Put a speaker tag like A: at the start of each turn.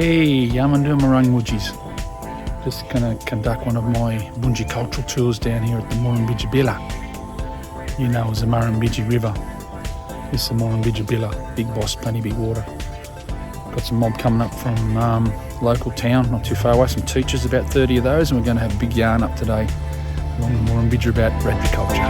A: Hey, Yamandhu, Marang, Mudyi's. Just going to conduct one of my Bunji cultural tours down here at the Wiradjuri. You know as the Wiradjuri River. This is the Wiradjuri, big boss, plenty big water. Got some mob coming up from local town, not too far away, some teachers, about 30 of those, and we're going to have a big yarn up today along the Wiradjuri about Wiradjuri culture.